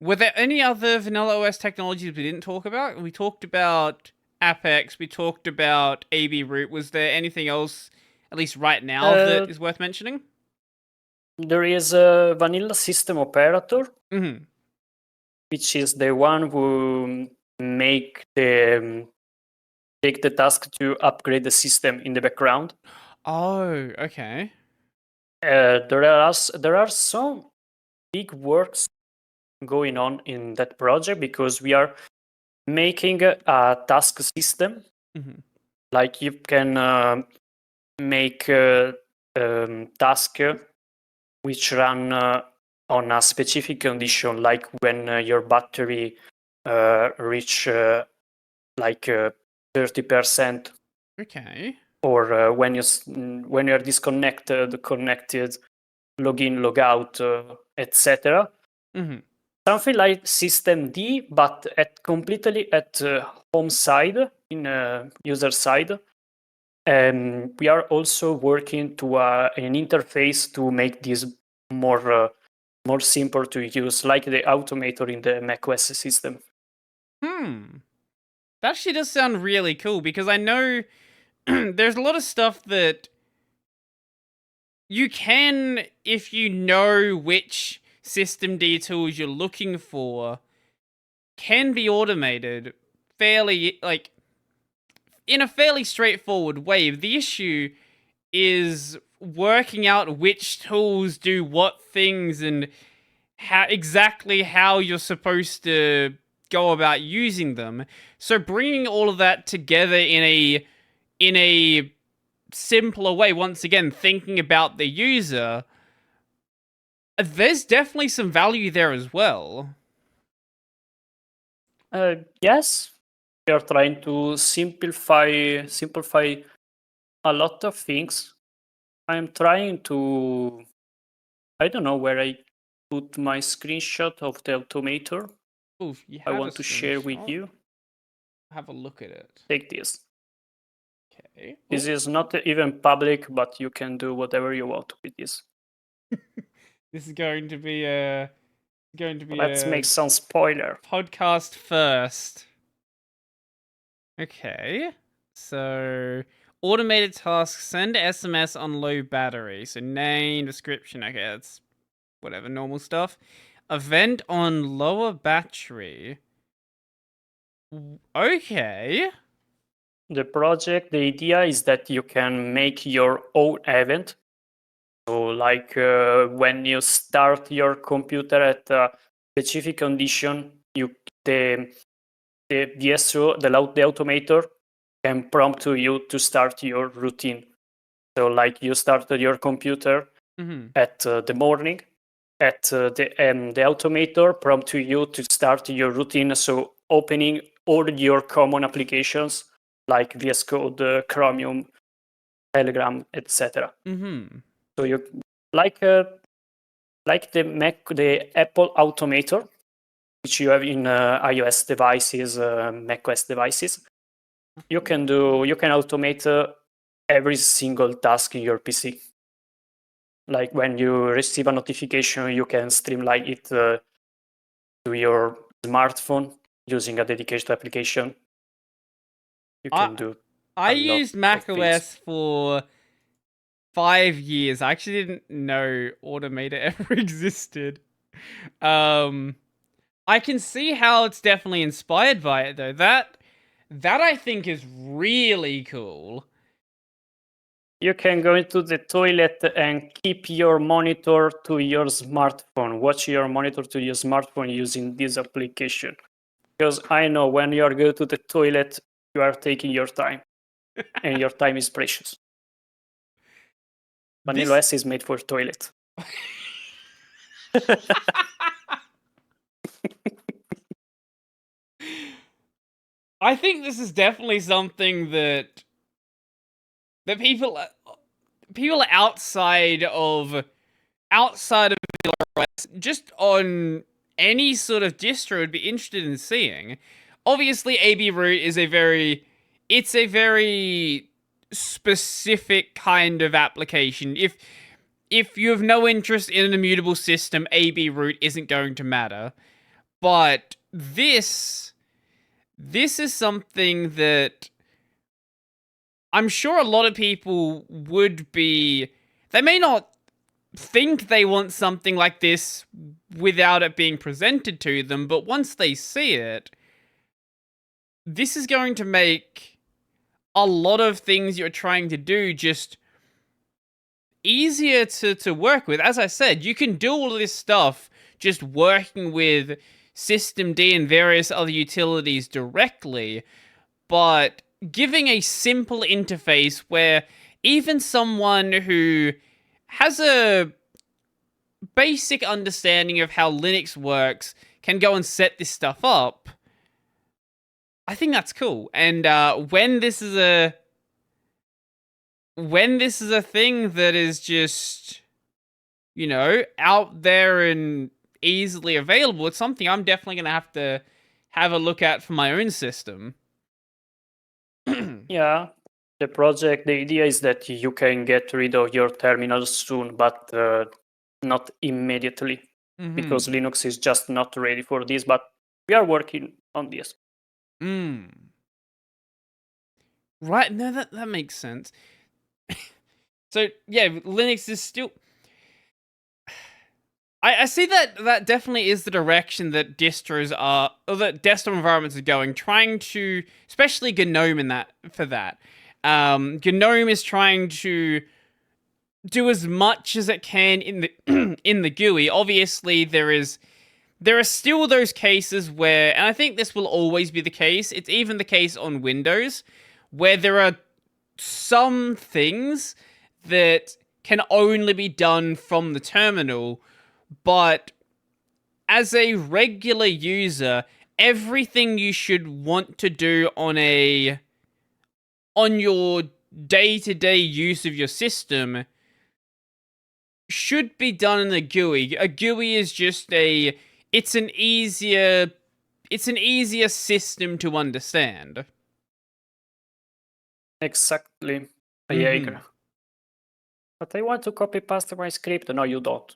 Were there any other vanilla OS technologies we didn't talk about? We talked about Apex, we talked about AB root. Was there anything else, at least right now, that Uh, is worth mentioning? there is a vanilla system operator, Mm-hmm. which is the one who make the take the task to upgrade the system in the background. Oh, okay. There are some big works going on in that project because we are making a task system. Mm-hmm. Like you can make task which run on a specific condition, like when your battery reach like 30%, Okay. or when you're disconnected, connected, log in, log out, etc. Mm-hmm. Something like System D, but at completely at home side, in user side. And we are also working to an interface to make this more simple to use, like the Automator in the macOS system. Hmm. That actually does sound really cool because I know there's a lot of stuff that you can, if you know which system D tools you're looking for, can be automated fairly, like, in a fairly straightforward way. The issue is working out which tools do what things and how you're supposed to go about using them. So bringing all of that together in a simpler way, once again thinking about the user, there's definitely some value there as well. Yes, we are trying to simplify a lot of things. I'm trying to. I don't know where I put my screenshot of the Automator. Oh, you I have a want to share with screenshot. you. Have a look at it. Take this. Okay. This Oh, is not even public, but you can do whatever you want with this. this is going to be a Let's make some spoiler. podcast first. Okay. So, automated tasks, send SMS on low battery. So, name, description. Okay, that's whatever, normal stuff. Event on lower battery. Okay. The idea is that you can make your own event. So, like when you start your computer at a specific condition, the VSO, the automator, can prompt to you to start your routine. So, like you started your computer Mm-hmm. at the morning, at the automator prompt to you to start your routine. So, opening all your common applications like VS Code, Chromium, Telegram, etc. Mm-hmm. So you like uh, like the Apple Automator, which you have in iOS devices, macOS devices. You can automate every single task in your PC. Like when you receive a notification, you can streamline it to your smartphone using a dedicated application. You I can do I a lot used of things. macOS for 5 years. I actually didn't know Automator ever existed. Um, I can see how it's definitely inspired by it though. That I think is really cool. You can go into the toilet and keep your monitor to your smartphone. Watch your monitor to your smartphone using this application. Because I know when you are going to the toilet, you are taking your time, and your time is precious. Vanilla This OS is made for toilet. I think this is definitely something that people outside of just on any sort of distro would be interested in seeing. Obviously, AB root is a very specific kind of application. If you have no interest in an immutable system, AB root isn't going to matter. But this is something that I'm sure a lot of people would be. They may not think they want something like this without it being presented to them, but once they see it, this is going to make a lot of things you're trying to do just easier to work with. As I said, you can do all of this stuff just working with System D and various other utilities directly, but giving a simple interface where even someone who has a basic understanding of how Linux works can go and set this stuff up. I think that's cool. And when this is a thing that is just, you know, out there and easily available, it's something I'm definitely going to have a look at for my own system. Yeah, the idea is that you can get rid of your terminal soon, but not immediately, because Linux is just not ready for this, but we are working on this. Right, no, that makes sense. So, yeah, Linux is still... I see that definitely is the direction that distros are, or that desktop environments are going, trying to, especially GNOME for that. GNOME is trying to do as much as it can in the in the GUI. Obviously, there are still those cases where, and I think this will always be the case, it's even the case on Windows, where there are some things that can only be done from the terminal, but as a regular user, everything you should want to do on your day-to-day use of your system should be done in the GUI. A GUI is just it's an easier system to understand. Exactly. I agree. But I want to copy paste my script. No, you don't.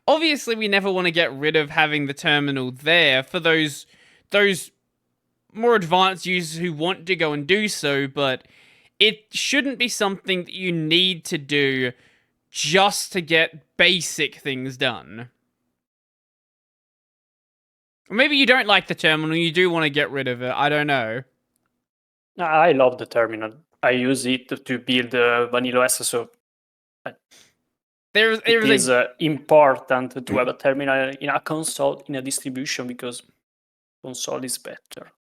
Obviously, we never want to get rid of having the terminal there for those more advanced users who want to go and do so, but it shouldn't be something that you need to do just to get basic things done. Or maybe you don't like the terminal, you do want to get rid of it, I don't know. I love the terminal. I use it to build Vanilla OS, so it is important to have a terminal in a console, in a distribution, because console is better.